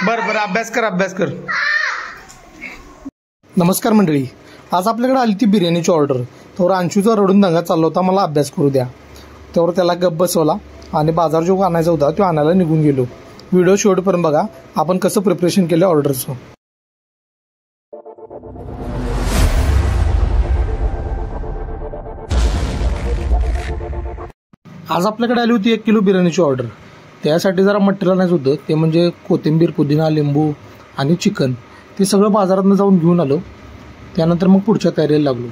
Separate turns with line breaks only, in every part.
बर अभ्यास कर. नमस्कार मंडळी, आज आपल्याकडे आली ती बिर्याणीची ऑर्डर. तर अंशूचा रडून दंगा चालला होता, मला अभ्यास करू द्या. त्यावर त्याला गप्प बसवला आणि बाजार जो आणायचा होता तो आणायला निघून गेलो. व्हिडिओ शेवटपर्यंत बघा, आपण कसं प्रिपरेशन केलं ऑर्डरचं. आज आपल्याकडे आली होती 1 किलो बिर्याणीची ऑर्डर. त्यासाठी जरा मटेरियल आणायचं होतं, ते म्हणजे कोथिंबीर, पुदिना, लिंबू आणि चिकन. ते सगळं बाजारातून जाऊन घेऊन आलो. त्यानंतर मग पुढच्या तयारीला लागलो.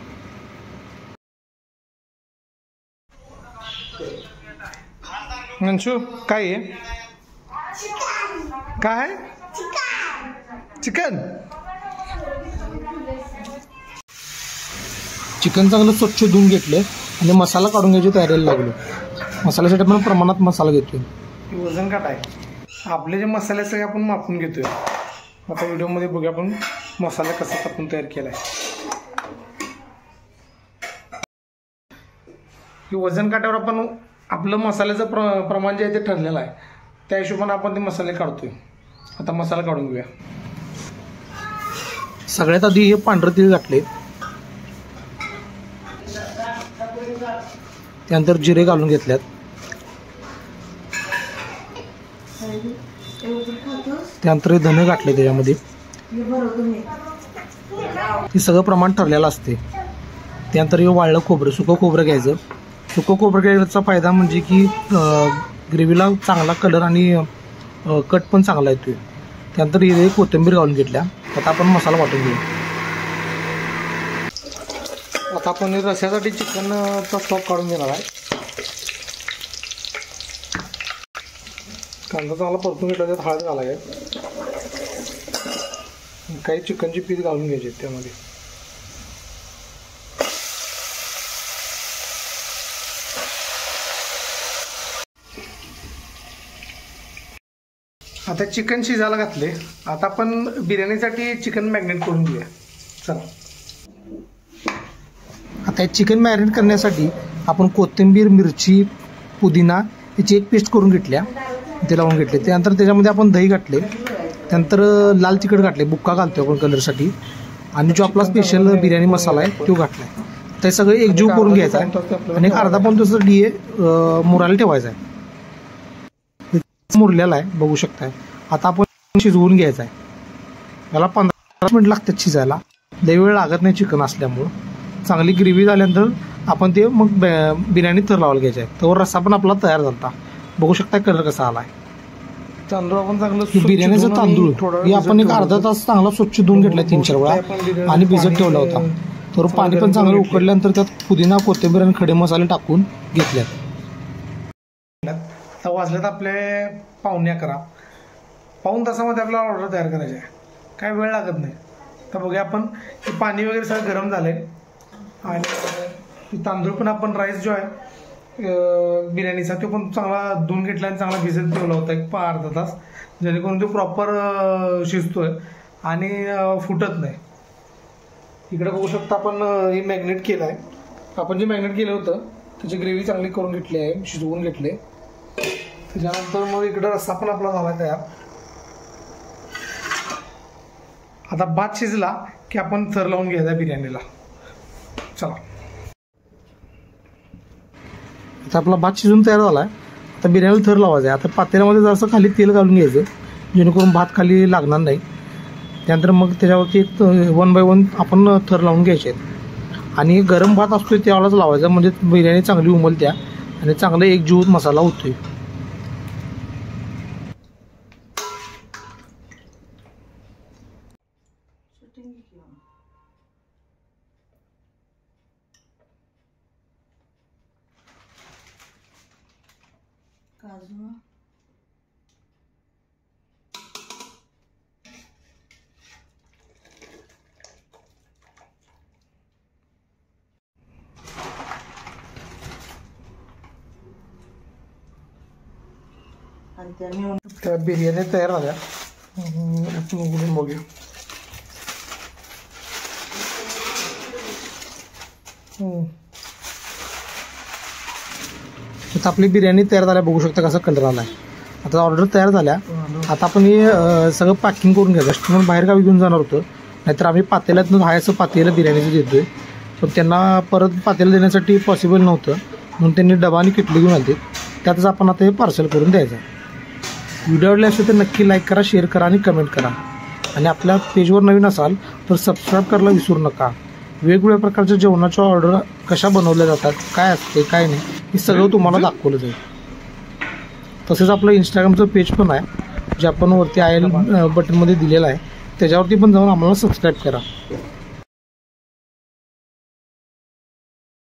अंशू काय आहे? काय? चिकन. चिकन चांगलं स्वच्छ धुवून घेतलं आणि मसाला काढून घ्यायची तयारीला लागलो. मसाल्यासाठी आपण प्रमाणात मसाला घेतोय. वजन काटा आहे. आपले जे मसाले सगळे आपण मापून घेतोय. आता व्हिडिओमध्ये बघूया आपण मसाला कसा आपण तयार केलाय. वजन काट्यावर आपण आपलं मसाल्याचं प्रमाण जे आहे ते ठरलेलं आहे. त्या हिशोबाने आपण ते मसाले काढतोय. आता मसाला काढून घेऊया. सगळ्यात आधी हे पांढरं तीळ घातले. त्यानंतर जिरे घालून घेतल्यात. त्यानंतर धने घातले त्याच्यामध्ये. हे सगळं प्रमाण ठरलेलं असते. त्यानंतर हे वाळलं खोबरं, सुकं खोबरं घ्यायचं. सुकं खोबरं घ्यायचा फायदा म्हणजे की ग्रेव्हीला चांगला कलर आणि कट पण चांगला येतोय. त्यानंतर हे कोथिंबीर घालून घेतल्या. आता आपण मसाला वाटून घेऊ. आता आपण रस्स्यासाठी चिकनचा स्टॉक काढून घेणार आहे. कांदा चांगला परतून घेतला, त्यात हळद घालायची. काही चिकनची पीस घालून घ्यायचे त्यामध्ये. आता चिकन शिजायला घातले. आता आपण बिर्याणीसाठी चिकन मॅरिनेट करून घेऊया. चला. आता चिकन मॅरिनेट करण्यासाठी आपण कोथिंबीर, मिरची, पुदिना याची एक पेस्ट करून घेतल्या. ते लावून घेतले. त्यानंतर त्याच्यामध्ये आपण दही घातले. त्यानंतर लाल तिखट घातले, बुक्का घालतो आपण कलरसाठी. आणि जो आपला स्पेशल बिर्याणी मसाला आहे तो घातलाय. ते सगळं एकजीव करून घ्यायचा आहे आणि एक अर्धा पाऊण तास डिये मुरायला ठेवायचा आहे. मुरलेला आहे बघू शकताय. आता आपण शिजवून घ्यायचा आहे. याला 15 मिनिट लागतात शिजायला. लई वेळ लागत नाही चिकन असल्यामुळं. चांगली ग्रेव्ही झाल्यानंतर आपण ते मग बिर्याणी थर लावायला घ्यायचा आहे. तर रस्सा पण आपला तयार झाला. बघू शकता कलर कसा आलाय. तांदूळ आपण चांगलं बिर्याणीचं तांदूळ हे आपण एक अर्धा तास चांगला स्वच्छ धुवून घेतला 3-4 वेळा आणि भिजत ठेवला होता. तर पाणी पण चांगलं उकळल्यानंतर त्यात पुदिना, कोथिंबीर आणि खडे मसाले टाकून घेतल्यात. आता वाजल्यात आपले 11:15. पाऊण तासामध्ये आपल्याला ऑर्डर तयार करायची आहे. काय वेळ लागत नाही. तर बघूया आपण पाणी वगैरे सगळं गरम झालंय. आणि तांदूळ पण आपण राईस जो आहे बिर्याणीचा तो पण चांगला धुवून घेतला आणि चांगला भिजत ठेवला होता एक अर्धा तास, जेणेकरून तो प्रॉपर शिजतोय आणि फुटत नाही. इकडे बघू शकता आपण हे मॅग्नेट केलं आहे. आपण जे मॅग्नेट केलं होतं त्याची ग्रेव्ही चांगली करून घेतली आहे, शिजवून घेतले. त्याच्यानंतर मग इकडे रस्सा पण आपला झाला तयार. आता भात शिजला की आपण थर लावून घ्यायचा बिर्याणीला. चला. आता आपला भात शिजून तयार झाला आहे. आता बिर्याणीला थर लावायचा आहे. आता पातेल्यामध्ये जरासं खाली तेल घालून घ्यायचं, जेणेकरून भात खाली लागणार नाही. त्यानंतर मग त्याच्यावरती एक 1 बाय 1 आपण थर लावून घ्यायचे. आणि गरम भात असतोय त्यावेळेलाच लावायचा, म्हणजे बिर्याणी चांगली उमलत्या आणि चांगला एकजीव मसाला होतोय.
काजू, आणि
त्या बिर्याणी तयार झाल्या. उघडून बघूया. आता आपली बिर्याणी तयार झाल्या, बघू शकता कसा कलर आला आहे. आता ऑर्डर तयार झाल्या. आता आपण हे सगळं पॅकिंग करून घ्यायचं. कस्टमर बाहेर गावी घेऊन जाणार होतं, नाहीतर आम्ही पातेल्यातून बाहेरचं पातेलं बिर्याणीचं देतोय, पण त्यांना परत पातेलं देण्यासाठी पॉसिबल नव्हतं, म्हणून त्यांनी डबा आणि किटली घेऊन आली. त्यातच आपण आता हे पार्सल करून द्यायचं. व्हिडिओ आवडले असेल तर नक्की लाईक करा, शेअर करा आणि कमेंट करा. आणि आपल्या पेजवर नवीन असाल तर सबस्क्राईब करायला विसरू नका. वेगवेगळ्या प्रकारच्या जेवणाच्या ऑर्डर कशा बनवल्या जातात, काय असते काय नाही, हे सगळं तुम्हाला दाखवलं जाईल. तसेच आपलं इंस्टाग्रामचं पेज पण आहे, जे आपण वरती आय बटनमध्ये दिलेलं आहे, त्याच्यावरती पण जाऊन आम्हाला सबस्क्राईब करा.